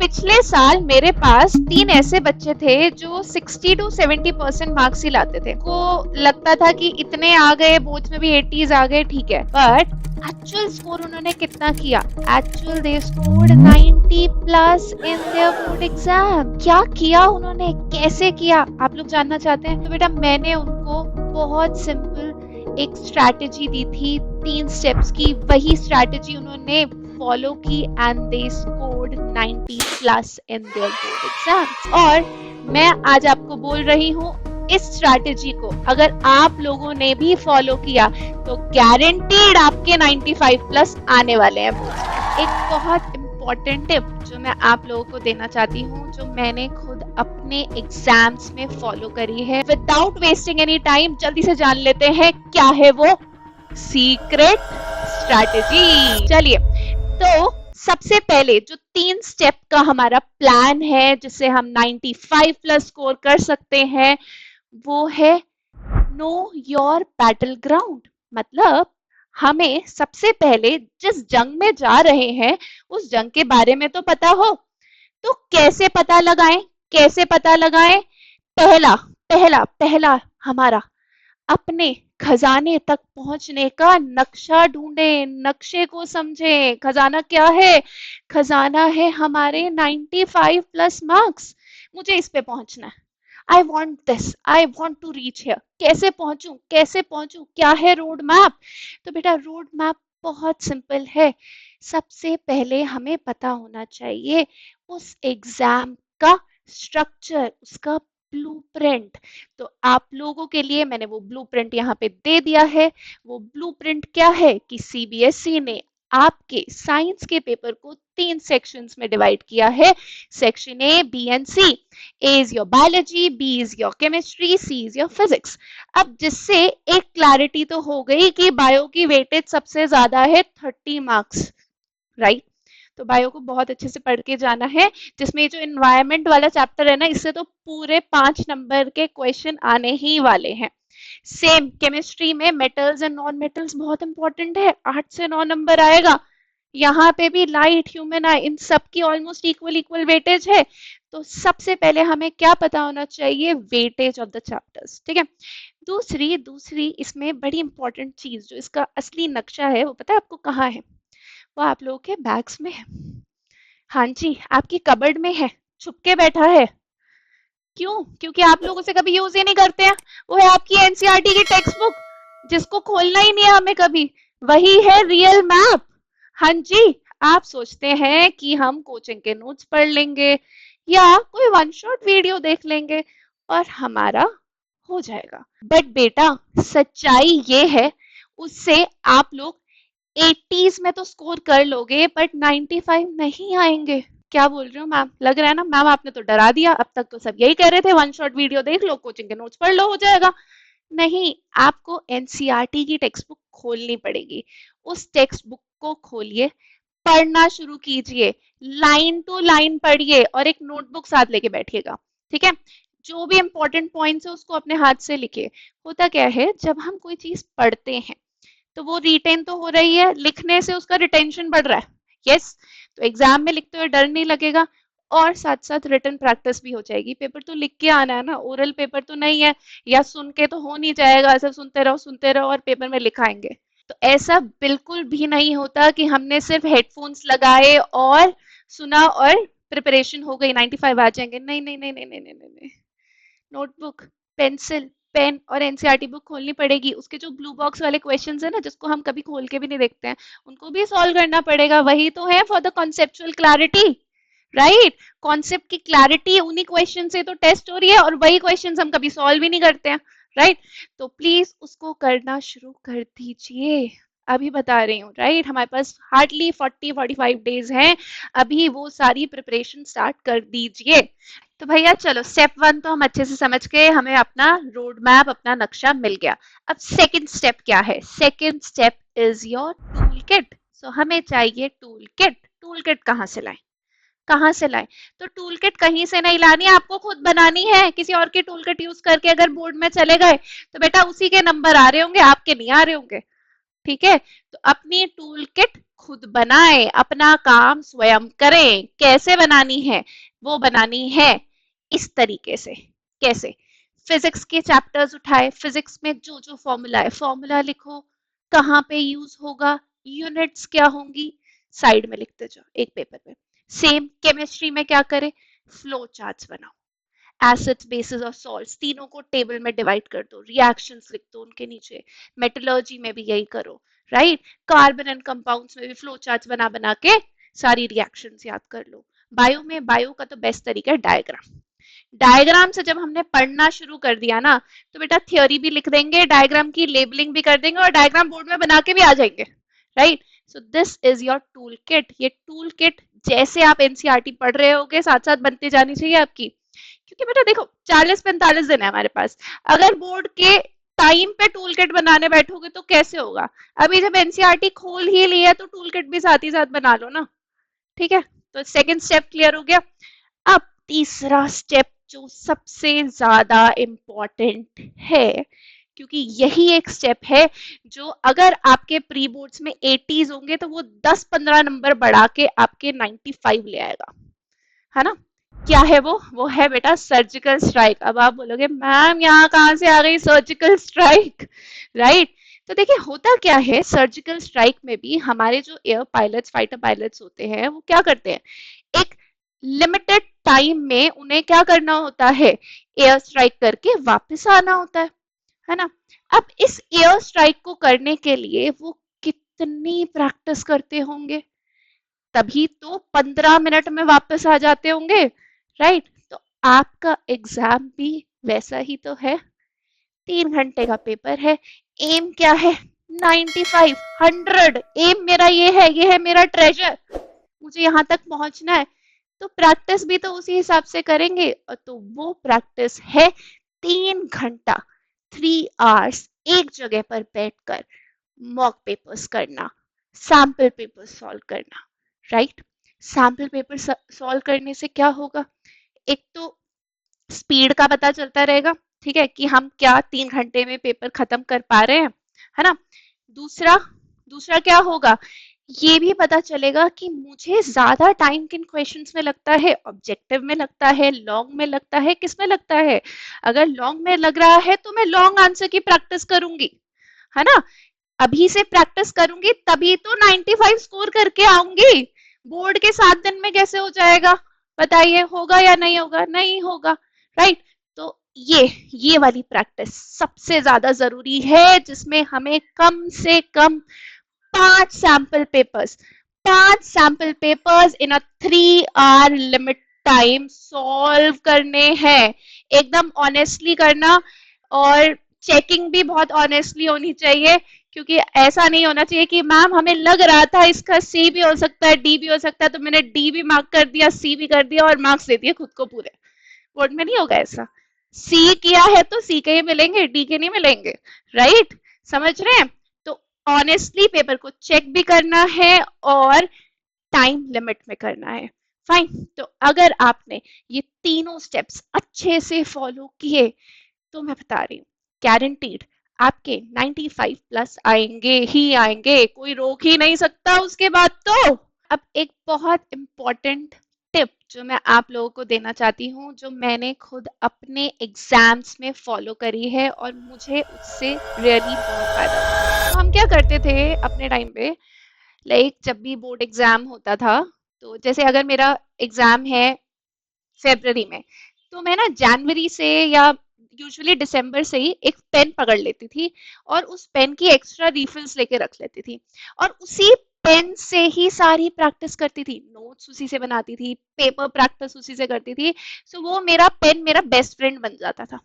पिछले साल मेरे पास 3 ऐसे बच्चे थे जो 60 to 70% मार्क्स ही लाते थे। को लगता था कि इतने आ गए, बोर्ड्स में भी 80s आ गए, ठीक है, बट एक्चुअल स्कोर उन्होंने कितना किया? Actual they scored 90 plus in their board exam. क्या किया उन्होंने, कैसे किया, आप लोग जानना चाहते हैं? तो बेटा मैंने उनको बहुत सिंपल एक स्ट्रैटेजी दी थी, 3 स्टेप्स की। वही स्ट्रैटेजी उन्होंने फॉलो की and they scored 90 plus in their board exams. और मैं आज आपको बोल रही हूँ, इस स्ट्रैटेजी को अगर आप लोगों ने भी फॉलो किया तो गारंटीड आपके 95 प्लस आने वाले हैं। एक बहुत इंपॉर्टेंट टिप जो मैं आप लोगों को देना चाहती हूँ, जो मैंने खुद अपने एग्जाम्स में फॉलो करी है, विदाउट वेस्टिंग एनी टाइम जल्दी से जान लेते हैं क्या है वो सीक्रेट स्ट्रैटेजी। चलिए, तो सबसे पहले जो 3 स्टेप का हमारा प्लान है जिससे हम 95 प्लस स्कोर कर सकते हैं, वो है नो योर बैटल ग्राउंड। मतलब हमें सबसे पहले जिस जंग में जा रहे हैं उस जंग के बारे में तो पता हो। तो कैसे पता लगाएं, कैसे पता लगाएं? पहला पहला पहला हमारा अपने खजाने तक पहुंचने का नक्शा ढूंढें, नक्शे को समझें। खजाना क्या है? खजाना है हमारे 95 प्लस मार्क्स। मुझे इस पे पहुंचना है, I want this, I want to reach here. कैसे पहुंचूं, कैसे पहुंचूं, क्या है रोड मैप? तो बेटा रोड मैप बहुत सिंपल है। सबसे पहले हमें पता होना चाहिए उस एग्जाम का स्ट्रक्चर, उसका ब्लूप्रिंट। तो आप लोगों के लिए मैंने वो ब्लूप्रिंट यहाँ पे दे दिया है। वो ब्लूप्रिंट क्या है कि सीबीएसई ने आपके साइंस के पेपर को 3 सेक्शंस में डिवाइड किया है। Section A, B and C. A is your biology, B is your chemistry, C is your physics. अब जिससे एक क्लैरिटी तो हो गई कि बायो की वेटेज सबसे ज्यादा है 30 मार्क्स, राइट? तो बायो को बहुत अच्छे से पढ़ के जाना है, जिसमें जो एनवायरमेंट वाला चैप्टर है ना, इससे तो पूरे 5 नंबर के क्वेश्चन आने ही वाले हैं। सेम केमिस्ट्री में मेटल्स एंड नॉन मेटल्स बहुत इंपॉर्टेंट है, 8 से 9 नंबर आएगा। यहाँ पे भी लाइट, ह्यूमन आई, इन सब की ऑलमोस्ट इक्वल वेटेज है। तो सबसे पहले हमें क्या पता होना चाहिए? वेटेज ऑफ द चैप्टर्स, ठीक है। दूसरी इसमें बड़ी इंपॉर्टेंट चीज, जो इसका असली नक्शा है, वो पता है आपको कहाँ है? वो आप लोगों के बैग्स में है। हाँ जी, आपकी कबर्ड में है, छुप के बैठा है। क्यों? क्योंकि आप लोग उसे कभी यूज ही नहीं करते हैं। वो है आपकी एनसीईआरटी की टेक्स्ट बुक, जिसको खोलना ही नहीं है हमें कभी। वही है रियल मैप। हाँ जी, आप सोचते हैं कि हम कोचिंग के नोट्स पढ़ लेंगे या कोई वन शॉट वीडियो देख लेंगे और हमारा हो जाएगा, बट बेटा सच्चाई ये है, उससे आप लोग 80s में तो स्कोर कर लोगे बट 95 नहीं आएंगे। क्या बोल रही हूँ मैम? लग रहा है ना मैम, आपने तो डरा दिया। अब तक तो सब यही कह रहे थे वन शॉट वीडियो देख लो, कोचिंग के नोट्स पढ़ लो, हो जाएगा। नहीं, आपको एनसीईआरटी की टेक्स्ट बुक खोलनी पड़ेगी। उस टेक्स्ट बुक को खोलिए, पढ़ना शुरू कीजिए, लाइन टू लाइन पढ़िए और एक नोटबुक साथ लेके बैठिएगा, ठीक है। जो भी इंपॉर्टेंट पॉइंट्स है उसको अपने हाथ से लिखिए। होता क्या है, जब हम कोई चीज पढ़ते हैं तो वो रिटेन तो हो रही है, लिखने से उसका रिटेंशन बढ़ रहा है। यस, तो एग्जाम में लिखते हुए डर नहीं लगेगा और साथ साथ रिटन प्रैक्टिस भी हो जाएगी। पेपर तो लिख के आना है ना, ओरल पेपर तो नहीं है, या सुन के तो हो नहीं जाएगा, ऐसा सुनते रहो और पेपर में लिखाएंगे। तो ऐसा बिल्कुल भी नहीं होता कि हमने सिर्फ हेडफोन्स लगाए और सुना और प्रिपरेशन हो गई, 95 आ जाएंगे। नहीं नहीं नहीं नहीं नहीं नहीं नहीं। नोटबुक, पेंसिल, पेन और एनसीईआरटी बुक खोलनी पड़ेगी। उसके जो ब्लू बॉक्स वाले क्वेश्चंस है ना, जिसको हम कभी खोल के भी नहीं देखते हैं, उनको भी सॉल्व करना पड़ेगा। वही तो है for the conceptual clarity, right? Concept की क्लैरिटी उन्हीं क्वेश्चन से तो टेस्ट हो रही है और वही क्वेश्चंस हम कभी सॉल्व भी नहीं करते हैं, राइट? तो प्लीज उसको करना शुरू कर दीजिए। अभी बता रही हूँ, राइट? हमारे पास हार्डली 40-45 डेज हैं, अभी वो सारी प्रिपरेशन स्टार्ट कर दीजिए। तो भैया चलो, स्टेप 1 तो हम अच्छे से समझ गए, हमें अपना रोड मैप, अपना नक्शा मिल गया। अब सेकंड स्टेप क्या है? Second step is your tool kit. So हमें चाहिए टूल किट। टूल किट कहाँ से लाएं? कहाँ से लाएं? तो टूल किट कहीं से नहीं लानी, आपको खुद बनानी है। किसी और की टूल किट यूज करके अगर बोर्ड में चले गए तो बेटा उसी के नंबर आ रहे होंगे, आपके नहीं आ रहे होंगे, ठीक है। तो अपनी टूल किट खुद बनाएं, अपना काम स्वयं करें। कैसे बनानी है? वो बनानी है इस तरीके से। कैसे? फिजिक्स के चैप्टर्स उठाए, फिजिक्स में जो जो फॉर्मूला है फॉर्मूला लिखो, कहाँ पे यूज होगा, यूनिट्स क्या होंगी, साइड में लिखते जाओ एक पेपर पे। सेम केमिस्ट्री में क्या करें, फ्लो चार्ट्स बनाओ, एसिड्स बेसिस और सॉल्ट्स तीनों को टेबल में डिवाइड कर दो, रिएक्शंस लिख दो उनके नीचे। मेटलर्जी में भी यही करो, राइट? कार्बन एंड कंपाउंड्स में भी फ्लो चार्ट्स बना बना के सारी रिएक्शंस याद कर लो। बायो में, बायो का तो बेस्ट तरीका है डायग्राम। डायग्राम से जब हमने पढ़ना शुरू कर दिया ना, तो बेटा थ्योरी भी लिख देंगे, डायग्राम की लेबलिंग भी कर देंगे और डायग्राम बोर्ड में बना के भी आ जाएंगे, right? So this is your tool kit. ये टूल किट जैसे आप एनसीईआरटी पढ़ रहे होगे साथ साथ बनती जानी चाहिए आपकी। क्योंकि बेटा देखो 40-45 दिन है हमारे पास, अगर बोर्ड के टाइम पे टूल किट बनाने बैठोगे तो कैसे होगा? अभी जब एनसीईआरटी खोल ही ली है तो टूल किट भी साथ ही साथ बना लो ना, ठीक है? तो सेकंड स्टेप क्लियर हो गया। अब तीसरा स्टेप जो सबसे ज्यादा इम्पोर्टेंट है, क्योंकि यही एक स्टेप है जो अगर आपके प्री बोर्ड्स में 80s होंगे तो वो 10-15 नंबर बढ़ा के आपके 95 ले आएगा, है ना? क्या है वो है बेटा सर्जिकल स्ट्राइक। अब आप बोलोगे मैम यहाँ कहाँ से आ गई सर्जिकल स्ट्राइक, राइट? तो देखिए होता क्या है, सर्जिकल स्ट्राइक में भी हमारे जो एयर पायलट्स, फाइटर पायलट्स होते हैं वो क्या करते हैं, एक लिमिटेड टाइम में उन्हें क्या करना होता है, एयर स्ट्राइक करके वापस आना होता है ना? अब इस एयर स्ट्राइक को करने के लिए वो कितनी प्रैक्टिस करते होंगे, तभी तो 15 मिनट में वापस आ जाते होंगे, राइट? तो आपका एग्जाम भी वैसा ही तो है, 3 घंटे का पेपर है, एम क्या है, 95, 100। एम मेरा ये है मेरा ट्रेजर, मुझे यहाँ तक पहुंचना है। तो प्रैक्टिस भी तो उसी हिसाब से करेंगे, और तो वो प्रैक्टिस है 3 घंटा, 3 आवर्स एक जगह पर बैठकर मॉक पेपर्स करना, सैम्पल पेपर सॉल्व करना, राइट? सैम्पल पेपर सॉल्व करने से क्या होगा, एक तो स्पीड का पता चलता रहेगा, ठीक है, कि हम क्या 3 घंटे में पेपर खत्म कर पा रहे हैं, है ना? दूसरा दूसरा क्या होगा, ये भी पता चलेगा कि मुझे ज्यादा टाइम किन क्वेश्चंस में लगता है, ऑब्जेक्टिव में लगता है, लॉन्ग में लगता है, किस में लगता है। अगर लॉन्ग में लग रहा है तो मैं लॉन्ग आंसर की प्रैक्टिस करूंगी, है ना? अभी से प्रैक्टिस करूंगी तभी तो 95 स्कोर करके आऊंगी। बोर्ड के 7 दिन में कैसे हो जाएगा? बताइए, होगा या नहीं होगा? नहीं होगा, राइट? तो ये वाली प्रैक्टिस सबसे ज्यादा जरूरी है, जिसमें हमें कम से कम 5 sample papers, 5 sample papers in a 3 hour limit time solve करने हैं। एकदम ऑनेस्टली करना, और चेकिंग भी बहुत ऑनेस्टली होनी चाहिए, क्योंकि ऐसा नहीं होना चाहिए कि मैम हमें लग रहा था इसका सी भी हो सकता है, डी भी हो सकता है, तो मैंने डी भी मार्क कर दिया, सी भी कर दिया और मार्क्स दे दिए खुद को पूरे। बोर्ड में नहीं होगा ऐसा। सी किया है तो सी के ही मिलेंगे, डी के नहीं मिलेंगे, राइट? समझ रहे हैं? तो ऑनेस्टली पेपर को चेक भी करना है और टाइम लिमिट में करना है। फाइन। तो अगर आपने ये तीनों स्टेप्स अच्छे से फॉलो किए तो मैं बता रही हूँ, गारंटीड आपके 95 प्लस आएंगे ही आएंगे, कोई रोक ही नहीं सकता उसके बाद तो। अब एक बहुत इंपॉर्टेंट टिप जो मैं आप लोगों को देना चाहती हूँ, जो मैंने खुद अपने एग्जाम्स में फॉलो करी है और मुझे उससे रियली बहुत फायदा हुआ। तो हम क्या करते थे अपने टाइम पे, लाइक जब भी बोर्ड एग्जाम होता था, तो जैसे अगर मेरा एग्जाम है फेब्रवरी में, तो मैं ना जनवरी से या यूजुअली दिसंबर से ही एक पेन पकड़ लेती थी और उस पेन की एक्स्ट्रा रिफिल्स लेके रख लेती थी, और उसी पेन से ही सारी प्रैक्टिस करती थी, नोट्स उसी से बनाती थी, पेपर प्रैक्टिस उसी से करती थी। सो वो मेरा पेन मेरा बेस्ट फ्रेंड बन जाता था।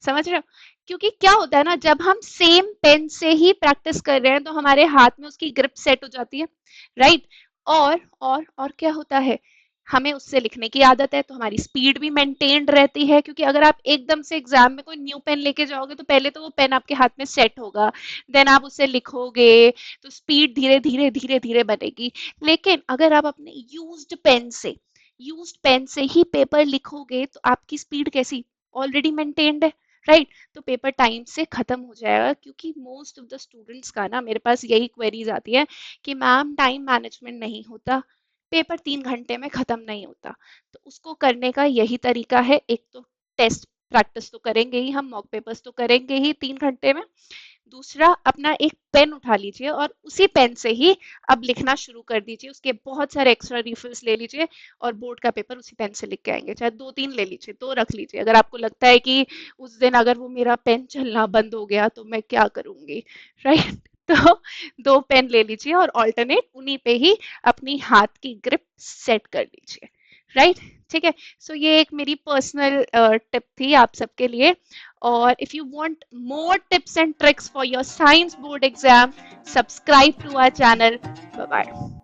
समझ रहे हो? क्योंकि क्या होता है ना, जब हम सेम पेन से ही प्रैक्टिस कर रहे हैं तो हमारे हाथ में उसकी ग्रिप सेट हो जाती है, राइट? और क्या होता है, हमें उससे लिखने की आदत है तो हमारी स्पीड भी मेंटेन्ड रहती है, क्योंकि अगर आप एकदम से एग्जाम में कोई न्यू पेन लेके जाओगे तो पहले तो वो पेन आपके हाथ में सेट होगा, देन आप उससे लिखोगे तो स्पीड धीरे धीरे धीरे धीरे बनेगी। लेकिन अगर आप अपने यूज्ड पेन से ही पेपर लिखोगे तो आपकी स्पीड कैसी, ऑलरेडी मेंटेन्ड है, राइट। तो पेपर टाइम से खत्म हो जाएगा, क्योंकि मोस्ट ऑफ द स्टूडेंट्स का ना मेरे पास यही क्वेरीज आती है कि मैम टाइम मैनेजमेंट नहीं होता, पेपर 3 घंटे में खत्म नहीं होता। तो उसको करने का यही तरीका है, एक तो टेस्ट प्रैक्टिस तो करेंगे ही, हम मॉक पेपर्स तो करेंगे ही 3 घंटे में। दूसरा, अपना एक पेन उठा लीजिए और उसी पेन से ही अब लिखना शुरू कर दीजिए, उसके बहुत सारे एक्स्ट्रा रिफिल्स ले लीजिए और बोर्ड का पेपर उसी पेन से लिख के आएंगे। चाहे 2-3 ले लीजिए, 2 रख लीजिए, अगर आपको लगता है कि उस दिन अगर वो मेरा पेन चलना बंद हो गया तो मैं क्या करूंगी, राइट। तो 2 पेन ले लीजिए और ऑल्टरनेट उन्हीं पे ही अपनी हाथ की ग्रिप सेट कर लीजिए, राइट। ठीक है। सो ये एक मेरी पर्सनल टिप थी आप सबके लिए। और if you want more tips and tricks for your science board exam, subscribe to our channel. Bye bye.